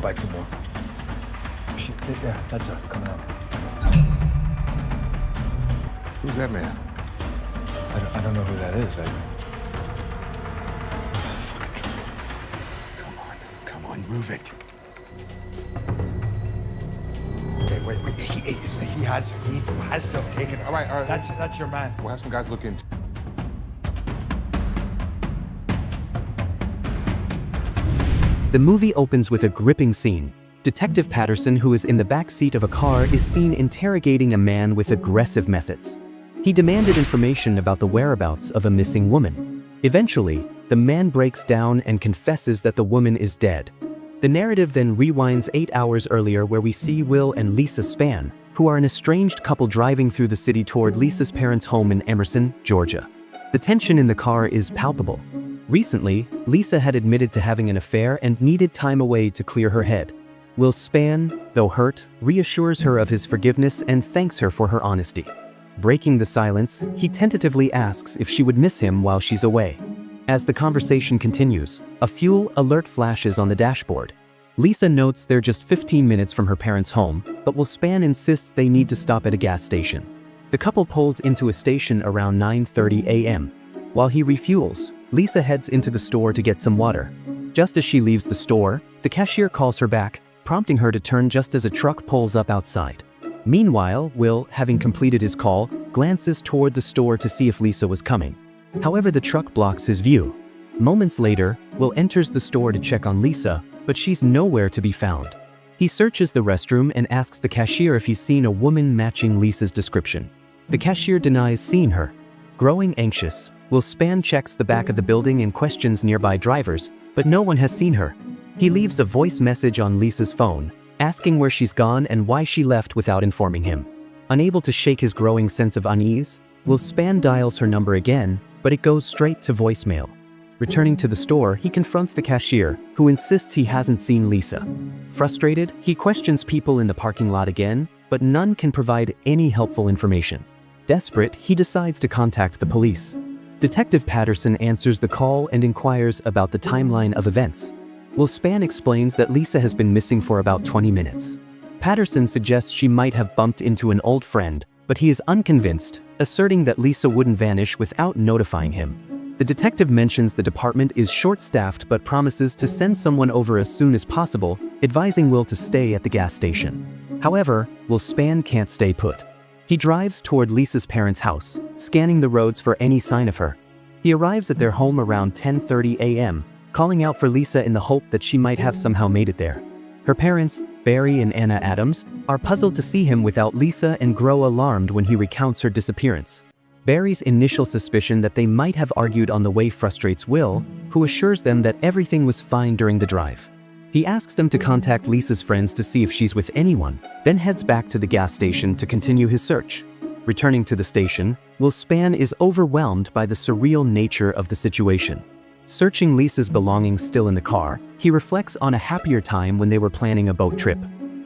buy 2 more. Yeah, that's her. Coming out. Who's that man? I don't know who that is. Come on, move it. Okay, wait. He has to have taken it. All right. That's your man. We'll have some guys look into. The movie opens with a gripping scene. Detective Patterson, who is in the back seat of a car, is seen interrogating a man with aggressive methods. He demanded information about the whereabouts of a missing woman. Eventually, the man breaks down and confesses that the woman is dead. The narrative then rewinds 8 hours earlier, where we see Will and Lisa Spann, who are an estranged couple driving through the city toward Lisa's parents' home in Emerson, Georgia. The tension in the car is palpable. Recently, Lisa had admitted to having an affair and needed time away to clear her head. Will Spann, though hurt, reassures her of his forgiveness and thanks her for her honesty. Breaking the silence, he tentatively asks if she would miss him while she's away. As the conversation continues, a fuel alert flashes on the dashboard. Lisa notes they're just 15 minutes from her parents' home, but Will Spann insists they need to stop at a gas station. The couple pulls into a station around 9:30 a.m. While he refuels, Lisa heads into the store to get some water. Just as she leaves the store, the cashier calls her back, prompting her to turn just as a truck pulls up outside. Meanwhile, Will, having completed his call, glances toward the store to see if Lisa was coming. However, the truck blocks his view. Moments later, Will enters the store to check on Lisa, but she's nowhere to be found. He searches the restroom and asks the cashier if he's seen a woman matching Lisa's description. The cashier denies seeing her. Growing anxious, Will Spann checks the back of the building and questions nearby drivers, but no one has seen her. He leaves a voice message on Lisa's phone, asking where she's gone and why she left without informing him. Unable to shake his growing sense of unease, Will Spann dials her number again, but it goes straight to voicemail. Returning to the store, he confronts the cashier, who insists he hasn't seen Lisa. Frustrated, he questions people in the parking lot again, but none can provide any helpful information. Desperate, he decides to contact the police. Detective Patterson answers the call and inquires about the timeline of events. Will Spann explains that Lisa has been missing for about 20 minutes. Patterson suggests she might have bumped into an old friend, but he is unconvinced, asserting that Lisa wouldn't vanish without notifying him. The detective mentions the department is short-staffed but promises to send someone over as soon as possible, advising Will to stay at the gas station. However, Will Spann can't stay put. He drives toward Lisa's parents' house, scanning the roads for any sign of her. He arrives at their home around 10:30 a.m., calling out for Lisa in the hope that she might have somehow made it there. Her parents, Barry and Anna Adams, are puzzled to see him without Lisa and grow alarmed when he recounts her disappearance. Barry's initial suspicion that they might have argued on the way frustrates Will, who assures them that everything was fine during the drive. He asks them to contact Lisa's friends to see if she's with anyone, then heads back to the gas station to continue his search. Returning to the station, Will Spann is overwhelmed by the surreal nature of the situation. Searching Lisa's belongings still in the car, he reflects on a happier time when they were planning a boat trip.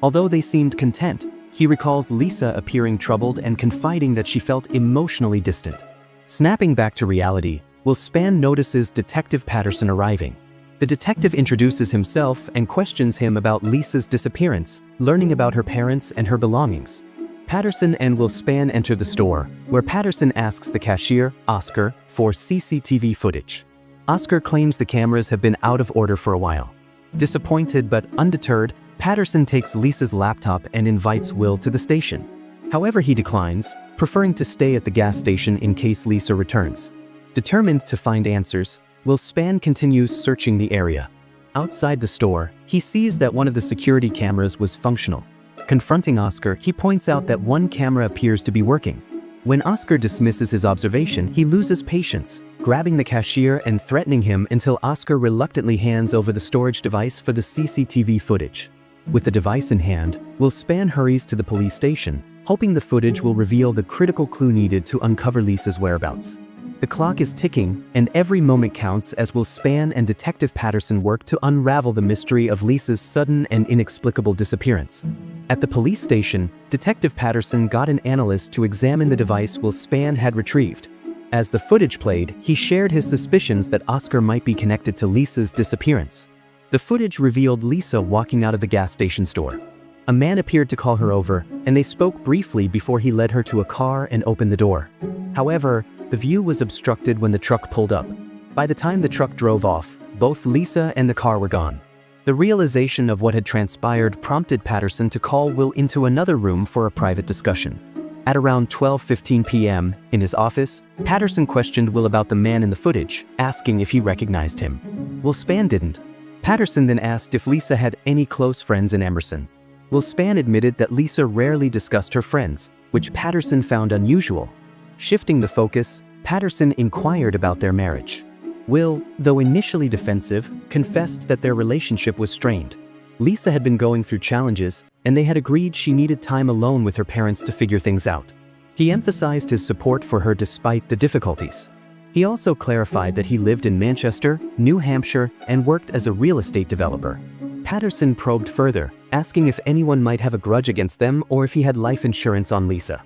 Although they seemed content, he recalls Lisa appearing troubled and confiding that she felt emotionally distant. Snapping back to reality, Will Spann notices Detective Patterson arriving. The detective introduces himself and questions him about Lisa's disappearance, learning about her parents and her belongings. Patterson and Will Spann enter the store, where Patterson asks the cashier, Oscar, for CCTV footage. Oscar claims the cameras have been out of order for a while. Disappointed but undeterred, Patterson takes Lisa's laptop and invites Will to the station. However, he declines, preferring to stay at the gas station in case Lisa returns. Determined to find answers, Will Spann continues searching the area. Outside the store, he sees that one of the security cameras was functional. Confronting Oscar, he points out that one camera appears to be working. When Oscar dismisses his observation, he loses patience, grabbing the cashier and threatening him until Oscar reluctantly hands over the storage device for the CCTV footage. With the device in hand, Will Spann hurries to the police station, hoping the footage will reveal the critical clue needed to uncover Lisa's whereabouts. The clock is ticking, and every moment counts as Will Spann and Detective Patterson work to unravel the mystery of Lisa's sudden and inexplicable disappearance. At the police station, Detective Patterson got an analyst to examine the device Will Spann had retrieved. As the footage played, he shared his suspicions that Oscar might be connected to Lisa's disappearance. The footage revealed Lisa walking out of the gas station store. A man appeared to call her over, and they spoke briefly before he led her to a car and opened the door. However, the view was obstructed when the truck pulled up. By the time the truck drove off, both Lisa and the car were gone. The realization of what had transpired prompted Patterson to call Will into another room for a private discussion. At around 12:15 p.m., in his office, Patterson questioned Will about the man in the footage, asking if he recognized him. Will Spann didn't. Patterson then asked if Lisa had any close friends in Emerson. Will Spann admitted that Lisa rarely discussed her friends, which Patterson found unusual. Shifting the focus, Patterson inquired about their marriage. Will, though initially defensive, confessed that their relationship was strained. Lisa had been going through challenges, and they had agreed she needed time alone with her parents to figure things out. He emphasized his support for her despite the difficulties. He also clarified that he lived in Manchester, New Hampshire, and worked as a real estate developer. Patterson probed further, asking if anyone might have a grudge against them or if he had life insurance on Lisa.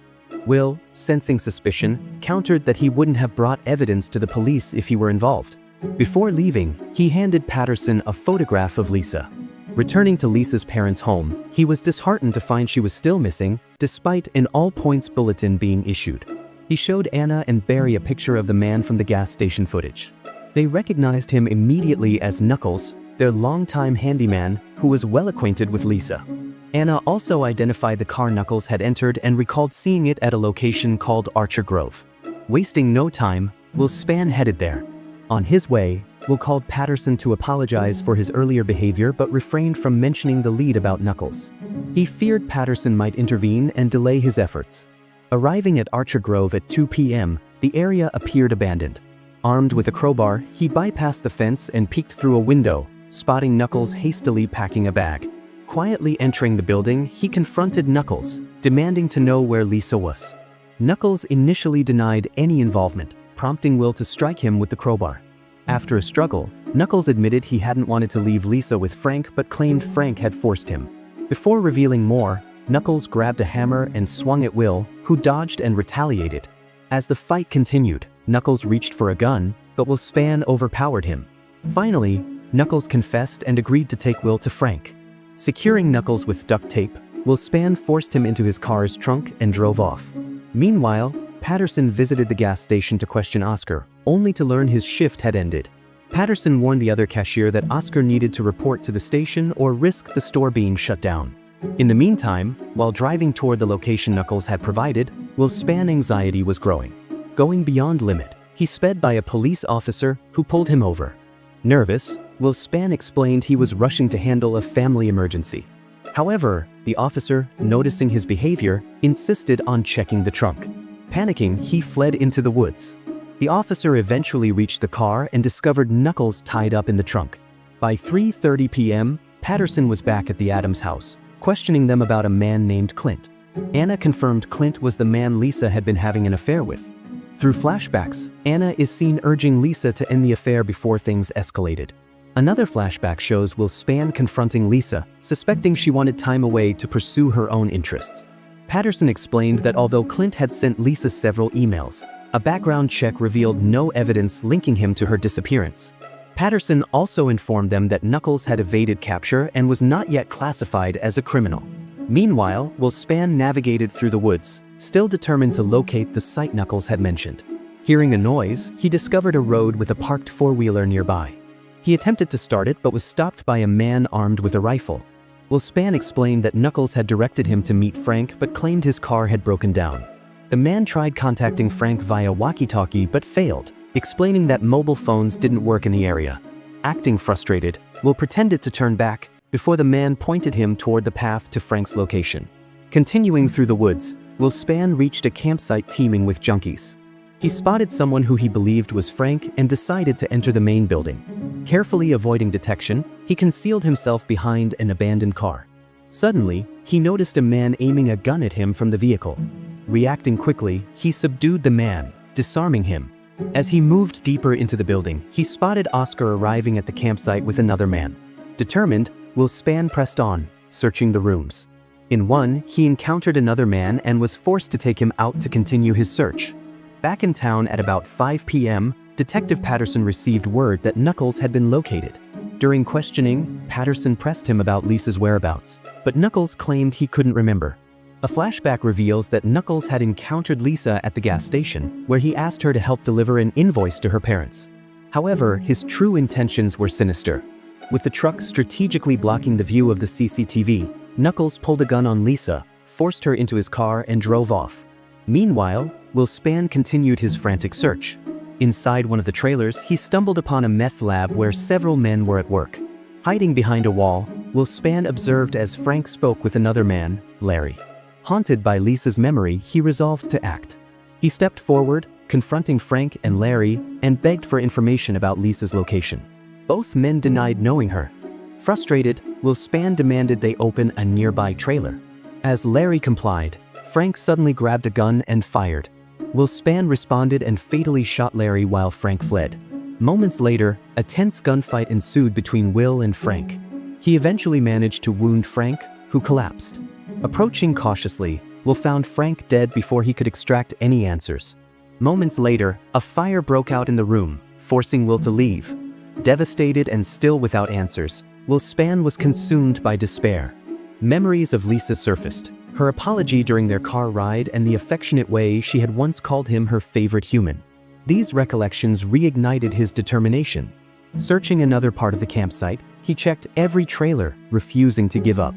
Will, sensing suspicion, countered that he wouldn't have brought evidence to the police if he were involved. Before leaving, he handed Patterson a photograph of Lisa. Returning to Lisa's parents' home, he was disheartened to find she was still missing, despite an all-points bulletin being issued. He showed Anna and Barry a picture of the man from the gas station footage. They recognized him immediately as Knuckles, their longtime handyman, who was well acquainted with Lisa. Anna also identified the car Knuckles had entered and recalled seeing it at a location called Archer Grove. Wasting no time, Will Spann headed there. On his way, Will called Patterson to apologize for his earlier behavior but refrained from mentioning the lead about Knuckles. He feared Patterson might intervene and delay his efforts. Arriving at Archer Grove at 2 p.m., the area appeared abandoned. Armed with a crowbar, he bypassed the fence and peeked through a window, spotting Knuckles hastily packing a bag. Quietly entering the building, he confronted Knuckles, demanding to know where Lisa was. Knuckles initially denied any involvement, prompting Will to strike him with the crowbar. After a struggle, Knuckles admitted he hadn't wanted to leave Lisa with Frank but claimed Frank had forced him. Before revealing more, Knuckles grabbed a hammer and swung at Will, who dodged and retaliated. As the fight continued, Knuckles reached for a gun, but Will Spann overpowered him. Finally, Knuckles confessed and agreed to take Will to Frank. Securing Knuckles with duct tape, Will Spann forced him into his car's trunk and drove off. Meanwhile, Patterson visited the gas station to question Oscar, only to learn his shift had ended. Patterson warned the other cashier that Oscar needed to report to the station or risk the store being shut down. In the meantime, while driving toward the location Knuckles had provided, Will Spann anxiety was growing. Going beyond limit, he sped by a police officer who pulled him over. Nervous, Will Spann explained he was rushing to handle a family emergency. However, the officer, noticing his behavior, insisted on checking the trunk. Panicking, he fled into the woods. The officer eventually reached the car and discovered Knuckles tied up in the trunk. By 3:30 p.m., Patterson was back at the Adams house, questioning them about a man named Clint. Anna confirmed Clint was the man Lisa had been having an affair with. Through flashbacks, Anna is seen urging Lisa to end the affair before things escalated. Another flashback shows Will Spann confronting Lisa, suspecting she wanted time away to pursue her own interests. Patterson explained that although Clint had sent Lisa several emails, a background check revealed no evidence linking him to her disappearance. Patterson also informed them that Knuckles had evaded capture and was not yet classified as a criminal. Meanwhile, Will Spann navigated through the woods, still determined to locate the site Knuckles had mentioned. Hearing a noise, he discovered a road with a parked four-wheeler nearby. He attempted to start it but was stopped by a man armed with a rifle. Will Spann explained that Knuckles had directed him to meet Frank but claimed his car had broken down. The man tried contacting Frank via walkie-talkie but failed, explaining that mobile phones didn't work in the area. Acting frustrated, Will pretended to turn back before the man pointed him toward the path to Frank's location. Continuing through the woods, Will Spann reached a campsite teeming with junkies. He spotted someone who he believed was Frank and decided to enter the main building. Carefully avoiding detection, he concealed himself behind an abandoned car. Suddenly, he noticed a man aiming a gun at him from the vehicle. Reacting quickly, he subdued the man, disarming him. As he moved deeper into the building, he spotted Oscar arriving at the campsite with another man. Determined, Will Spann pressed on, searching the rooms. In one, he encountered another man and was forced to take him out to continue his search. Back in town at about 5 p.m., Detective Patterson received word that Knuckles had been located. During questioning, Patterson pressed him about Lisa's whereabouts, but Knuckles claimed he couldn't remember. A flashback reveals that Knuckles had encountered Lisa at the gas station, where he asked her to help deliver an invoice to her parents. However, his true intentions were sinister. With the truck strategically blocking the view of the CCTV, Knuckles pulled a gun on Lisa, forced her into his car, and drove off. Meanwhile, Will Spann continued his frantic search. Inside one of the trailers, he stumbled upon a meth lab where several men were at work. Hiding behind a wall, Will Spann observed as Frank spoke with another man, Larry. Haunted by Lisa's memory, he resolved to act. He stepped forward, confronting Frank and Larry, and begged for information about Lisa's location. Both men denied knowing her. Frustrated, Will Spann demanded they open a nearby trailer. As Larry complied, Frank suddenly grabbed a gun and fired. Will Spann responded and fatally shot Larry while Frank fled. Moments later, a tense gunfight ensued between Will and Frank. He eventually managed to wound Frank, who collapsed. Approaching cautiously, Will found Frank dead before he could extract any answers. Moments later, a fire broke out in the room, forcing Will to leave. Devastated and still without answers, Will Spann was consumed by despair. Memories of Lisa surfaced, her apology during their car ride and the affectionate way she had once called him her favorite human. These recollections reignited his determination. Searching another part of the campsite, he checked every trailer, refusing to give up.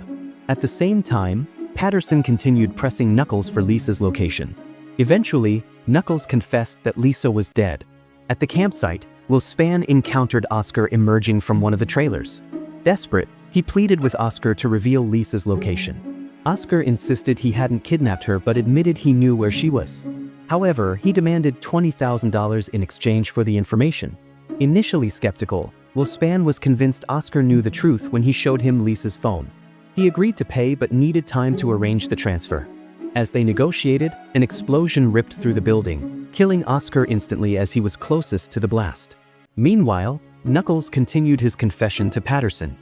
At the same time, Patterson continued pressing Knuckles for Lisa's location. Eventually, Knuckles confessed that Lisa was dead. At the campsite, Will Spann encountered Oscar emerging from one of the trailers. Desperate, he pleaded with Oscar to reveal Lisa's location. Oscar insisted he hadn't kidnapped her but admitted he knew where she was. However, he demanded $20,000 in exchange for the information. Initially skeptical, Will Spann was convinced Oscar knew the truth when he showed him Lisa's phone. He agreed to pay but needed time to arrange the transfer. As they negotiated, an explosion ripped through the building, killing Oscar instantly as he was closest to the blast. Meanwhile, Knuckles continued his confession to Patterson.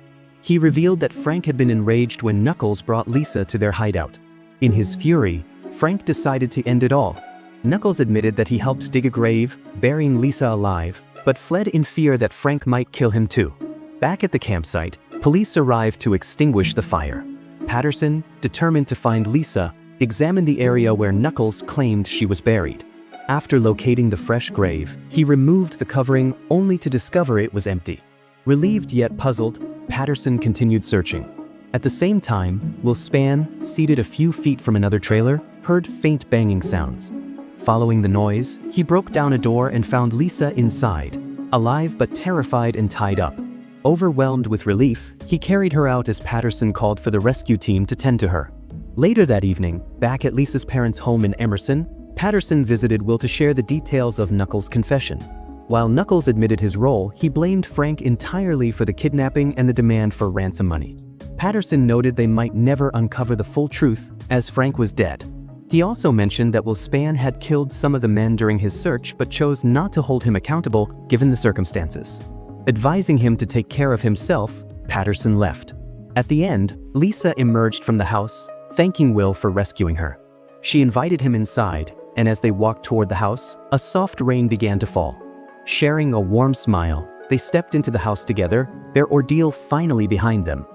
He revealed that Frank had been enraged when Knuckles brought Lisa to their hideout. In his fury, Frank decided to end it all. Knuckles admitted that he helped dig a grave, burying Lisa alive, but fled in fear that Frank might kill him too. Back at the campsite, police arrived to extinguish the fire. Patterson, determined to find Lisa, examined the area where Knuckles claimed she was buried. After locating the fresh grave, he removed the covering only to discover it was empty. Relieved yet puzzled, Patterson continued searching. At the same time, Will Spann, seated a few feet from another trailer, heard faint banging sounds. Following the noise, he broke down a door and found Lisa inside, alive but terrified and tied up. Overwhelmed with relief, he carried her out as Patterson called for the rescue team to tend to her. Later that evening, back at Lisa's parents' home in Emerson, Patterson visited Will to share the details of Knuckles' confession. While Knuckles admitted his role, he blamed Frank entirely for the kidnapping and the demand for ransom money. Patterson noted they might never uncover the full truth, as Frank was dead. He also mentioned that Will Spann had killed some of the men during his search but chose not to hold him accountable given the circumstances. Advising him to take care of himself, Patterson left. At the end, Lisa emerged from the house, thanking Will for rescuing her. She invited him inside, and as they walked toward the house, a soft rain began to fall. Sharing a warm smile, they stepped into the house together, their ordeal finally behind them.